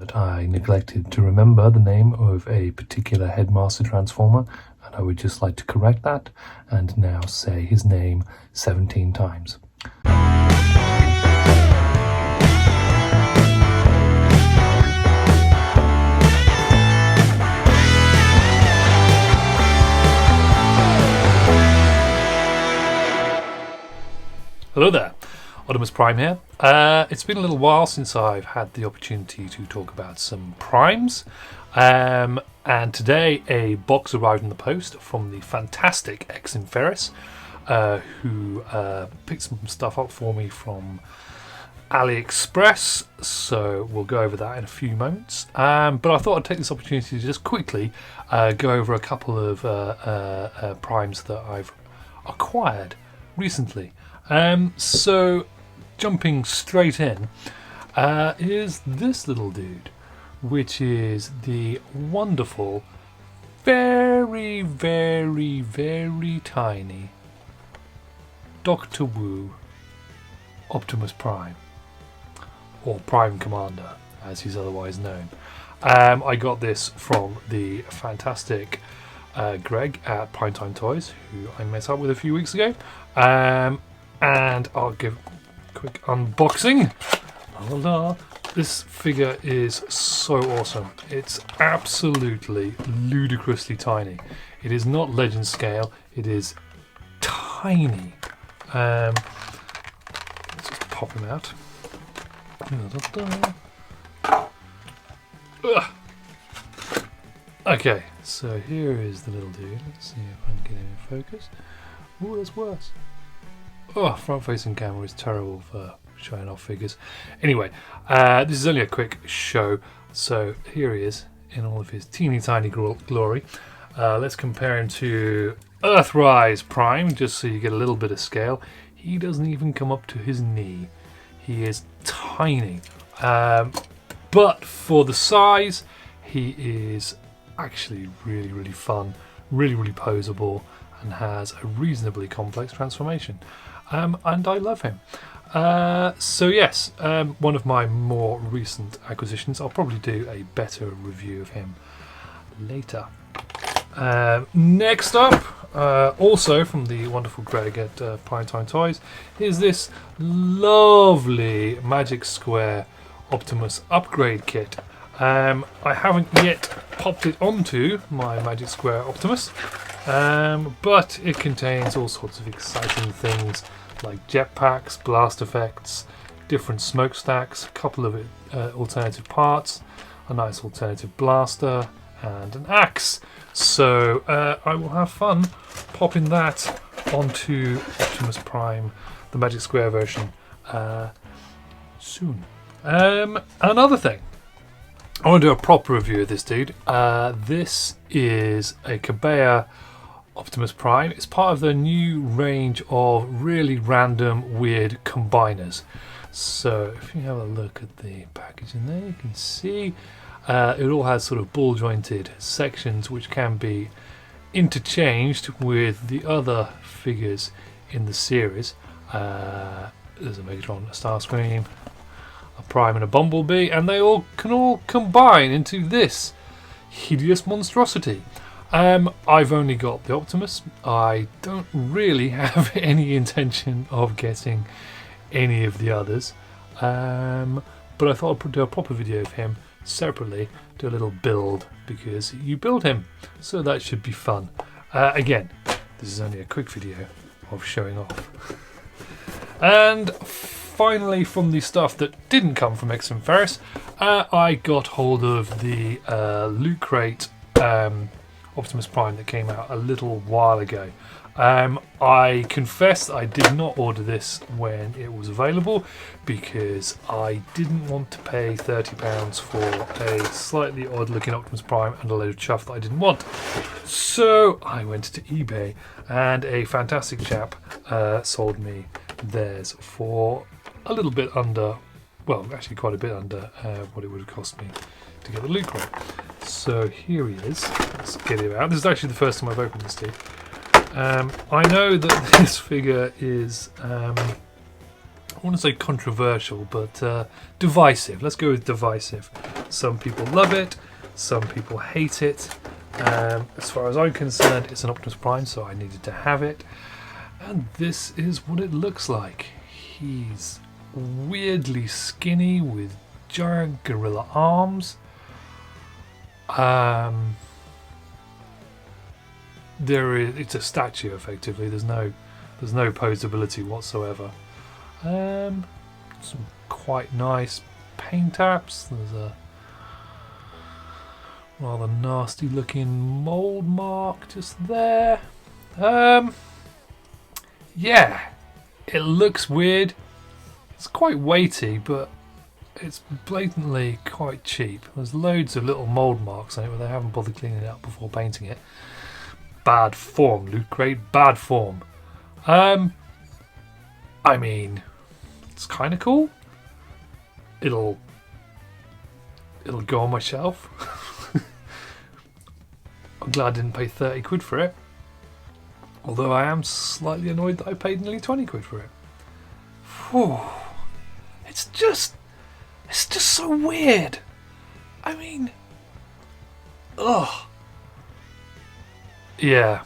But I neglected to remember the name of a particular Headmaster Transformer, and I would just like to correct that and now say his name 17 times. Hello there, Oddimus Prime here. It's been a little while since I've had the opportunity to talk about some primes, and today a box arrived in the post from the fantastic Exim Ferris, who picked some stuff up for me from AliExpress, so we'll go over that in a few moments. But I thought I'd take this opportunity to just quickly go over a couple of primes that I've acquired recently. So jumping straight in is this little dude, which is the wonderful, very, very, very tiny Dr. Wu Optimus Prime, or Prime Commander as he's otherwise known. I got this from the fantastic Greg at Primetime Toys, who I met up with a few weeks ago. And I'll give a quick unboxing. Voila. This figure is so awesome. It's absolutely ludicrously tiny. It is not legend scale. It is tiny. Let's just pop him out. Ugh. Okay, so here is the little dude. Let's see if I can get him in focus. Ooh, that's worse. Oh, front-facing camera is terrible for showing off figures. Anyway, this is only a quick show, so here he is in all of his teeny tiny glory. Let's compare him to Earthrise Prime, just so you get a little bit of scale. He doesn't even come up to his knee. He is tiny. But for the size, he is actually really, really fun, really, really poseable, and has a reasonably complex transformation. And I love him. So yes, one of my more recent acquisitions. I'll probably do a better review of him later. Next up, also from the wonderful Greg at Primetime Toys, is this lovely Magic Square Optimus upgrade kit. I haven't yet popped it onto my Magic Square Optimus, but it contains all sorts of exciting things like jetpacks, blast effects, different smokestacks, a couple of alternative parts, a nice alternative blaster, and an axe. So I will have fun popping that onto Optimus Prime, the Magic Square version, soon. Another thing, I want to do a proper review of this dude. This is a Kabea Optimus Prime. It's part of the new range of really random, weird combiners. So if you have a look at the package in there, you can see it all has sort of ball jointed sections which can be interchanged with the other figures in the series. There's a Megatron, a Starscream, a Prime and a Bumblebee, and they can all combine into this hideous monstrosity. I've only got the Optimus. I don't really have any intention of getting any of the others, but I thought I'd do a proper video of him separately, do a little build, because you build him, so that should be fun. Again, this is only a quick video of showing off. And finally, from the stuff that didn't come from Exim Ferris, I got hold of the Loot Crate Optimus Prime that came out a little while ago. I confess I did not order this when it was available because I didn't want to pay £30 for a slightly odd looking Optimus Prime and a load of chuff that I didn't want. So I went to eBay and a fantastic chap sold me theirs for a little bit under, well actually quite a bit under what it would have cost me to get the Loot Crate. So here he is. Let's get him out. This is actually the first time I've opened this dude. I know that this figure is, I want to say controversial, but divisive. Let's go with divisive Some people love it, some people hate it. As far as I'm concerned, it's an Optimus Prime, so I needed to have it. And this is what it looks like. He's weirdly skinny with giant gorilla arms. It's a statue effectively. There's no posability whatsoever. Some quite nice paint apps. There's a rather nasty looking mold mark just there. Yeah, it looks weird. It's quite weighty, but it's blatantly quite cheap. There's loads of little mold marks on it where they haven't bothered cleaning it up before painting it. Bad form, Loot Crate, bad form. I mean, it's kind of cool. It'll go on my shelf. I'm glad I didn't pay 30 quid for it. Although I am slightly annoyed that I paid nearly 20 quid for it. Whew. It's just so weird. I mean, ugh. Yeah.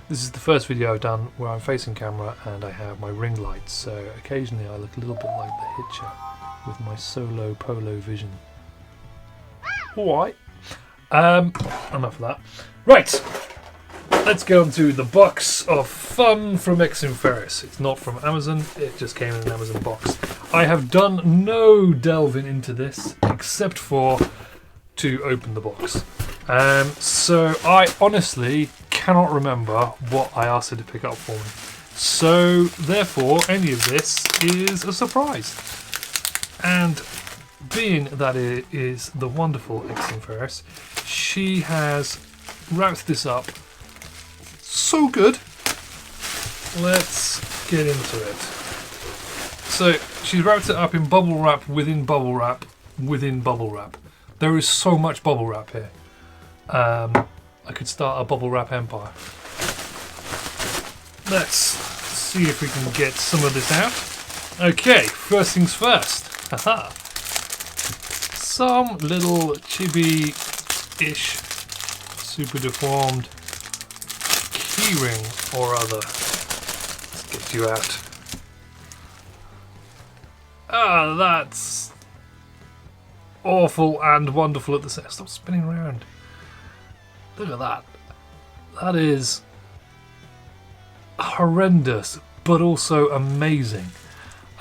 This is the first video I've done where I'm facing camera and I have my ring lights, so occasionally I look a little bit like the Hitcher with my solo polo vision. Alright. Enough of that. Right. Let's go on to the box of fun from Exum Ferris. It's not from Amazon, it just came in an Amazon box. I have done no delving into this except for to open the box. So I honestly cannot remember what I asked her to pick up for me. So therefore any of this is a surprise. And being that it is the wonderful Exum Ferris, she has wrapped this up so good. Let's get into it. So she's wrapped it up in bubble wrap within bubble wrap within bubble wrap. There is so much bubble wrap here. I could start a bubble wrap empire. Let's see if we can get some of this out. Okay, first things first. Haha. Some little chibi-ish, super deformed keyring or other. Let's get you out. Ah, that's awful and wonderful at the same time. Stop spinning around. Look at that. That is horrendous, but also amazing.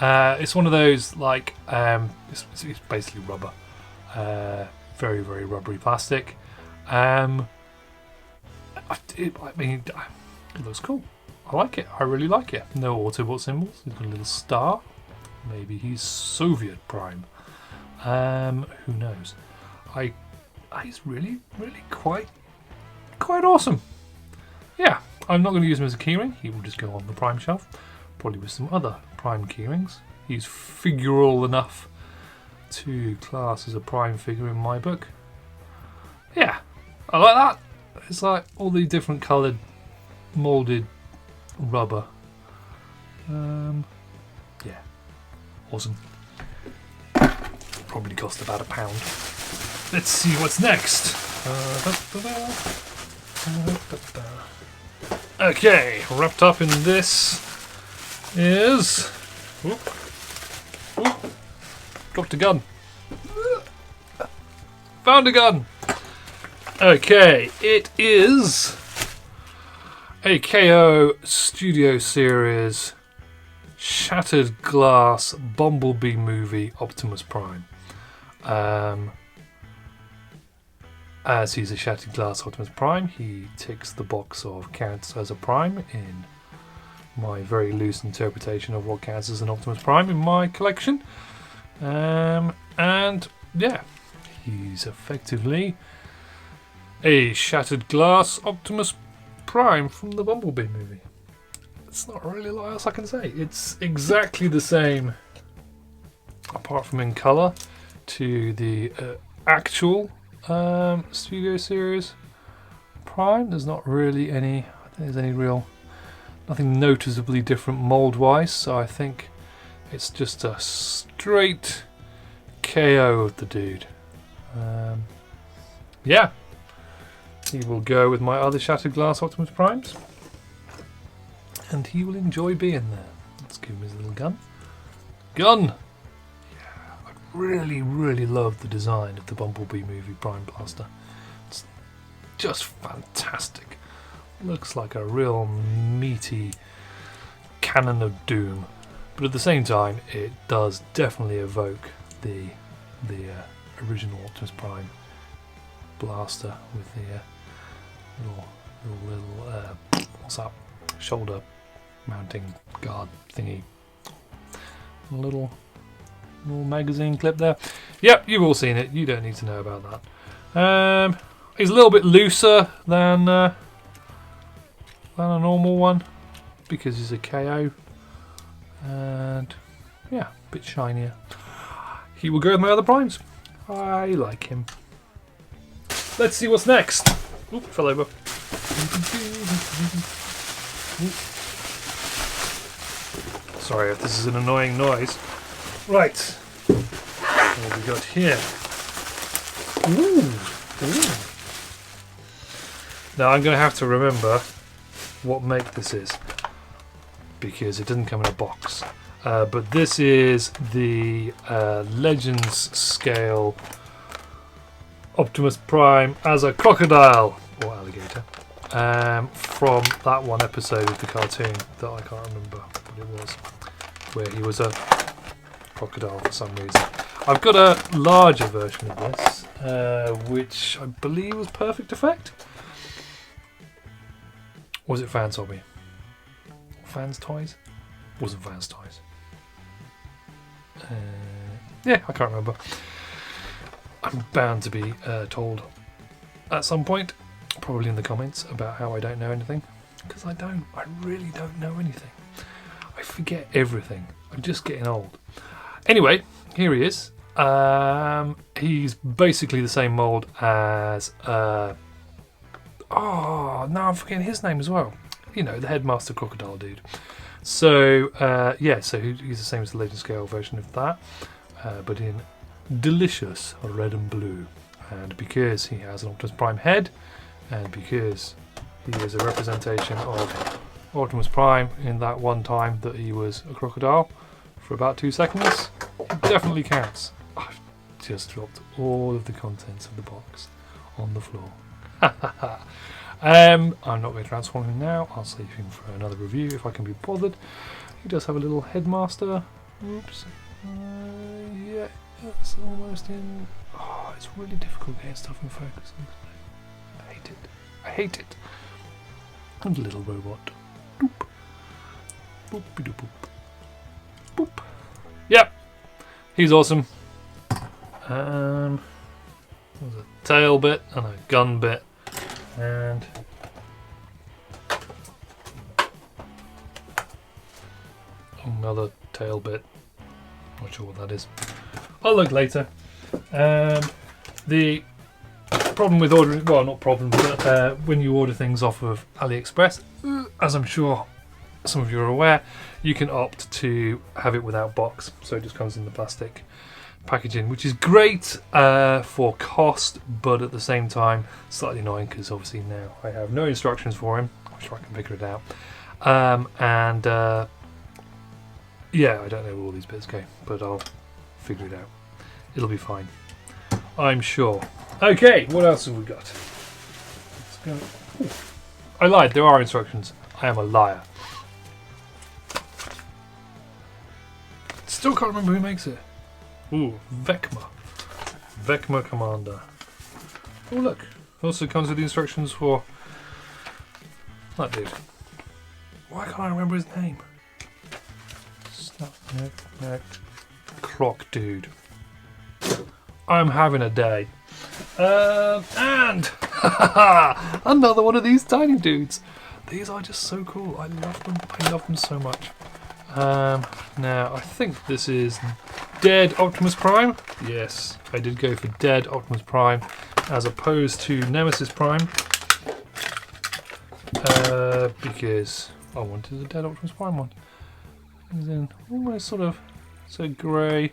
It's one of those like it's basically rubber, very very rubbery plastic. I mean, it looks cool. I like it. I really like it. No Autobot symbols. He's got a little star. Maybe he's Soviet Prime. Who knows? He's really quite awesome. Yeah, I'm not going to use him as a keyring. He will just go on the Prime shelf, probably with some other Prime keyrings. He's figural enough to class as a Prime figure in my book. Yeah, I like that. It's like all the different coloured moulded rubber. Yeah, awesome. Probably cost about £1. Let's see what's next. Okay, wrapped up in this is... Whoop. Dropped a gun. Found a gun. Okay, it is a KO Studio Series Shattered Glass Bumblebee movie Optimus Prime. As he's a Shattered Glass Optimus Prime, he ticks the box of counts as a Prime in my very loose interpretation of what counts as an Optimus Prime in my collection. And yeah, he's effectively a Shattered Glass Optimus Prime from the Bumblebee movie. It's not really a lot else I can say. It's exactly the same, apart from in colour, to the actual Studio Series Prime. There's not really any, I think there's any real, nothing noticeably different mould wise, so I think it's just a straight KO of the dude. Yeah. He will go with my other Shattered Glass Optimus Primes. And he will enjoy being there. Let's give him his little gun. Gun! Yeah, I really, really love the design of the Bumblebee movie Prime Blaster. It's just fantastic. Looks like a real meaty cannon of doom. But at the same time, it does definitely evoke the original Optimus Prime blaster with the little what's that? Shoulder mounting guard thingy. Little magazine clip there. Yep, you've all seen it. You don't need to know about that. He's a little bit looser than a normal one because he's a KO, and yeah, a bit shinier. He will go with my other primes. I like him. Let's see what's next. Oop, fell over. Sorry if this is an annoying noise. Right. What have we got here? Ooh. Now I'm going to have to remember what make this is, because it didn't come in a box. But this is the Legends scale Optimus Prime as a crocodile or alligator from that one episode of the cartoon that I can't remember what it was, where he was a crocodile for some reason. I've got a larger version of this, which I believe was Perfect Effect. Or was it Fans Hobby? Fans Toys? Wasn't Fans Toys. Yeah, I can't remember. I'm bound to be told at some point, probably in the comments, about how I don't know anything. Because I don't. I really don't know anything. I forget everything. I'm just getting old. Anyway, here he is. He's basically the same mould as... oh, now I'm forgetting his name as well. You know, the Headmaster Crocodile dude. So, yeah, so he's the same as the Legend Scale version of that, but in delicious red and blue. And because he has an Optimus Prime head, and because he is a representation of Optimus Prime in that one time that he was a crocodile for about 2 seconds, it definitely counts. I've just dropped all of the contents of the box on the floor. I'm not going to transform him now. I'll save him for another review if I can be bothered. He does have a little headmaster. Oops. Yeah, that's almost in. Oh, it's really difficult getting stuff in focus. I hate it. I hate it. And a little robot. Boop. Boop-a-doop boop. Boop. Yep. He's awesome. There's a tail bit and a gun bit. And another tail bit. Not sure what that is. I'll look later. The problem with ordering, well, not problem, but when you order things off of AliExpress, as I'm sure some of you are aware, you can opt to have it without box, so it just comes in the plastic packaging, which is great for cost, but at the same time slightly annoying because obviously now I have no instructions for him. I'm sure I can figure it out. Yeah, I don't know where all these bits go, but I'll figure it out. It'll be fine, I'm sure. Okay, what else have we got? Let's go. Ooh. I lied, there are instructions. I am a liar. Still can't remember who makes it. Ooh, Vecma. Vecma Commander. Oh look, also comes with the instructions for that dude. Why can't I remember his name? Clock dude. I'm having a day. And another one of these tiny dudes. These are just so cool. I love them. I love them so much. Now I think this is Dead Optimus Prime. Yes, I did go for Dead Optimus Prime as opposed to Nemesis Prime because I wanted a Dead Optimus Prime one. And then almost sort of grey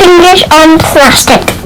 fingers on plastic.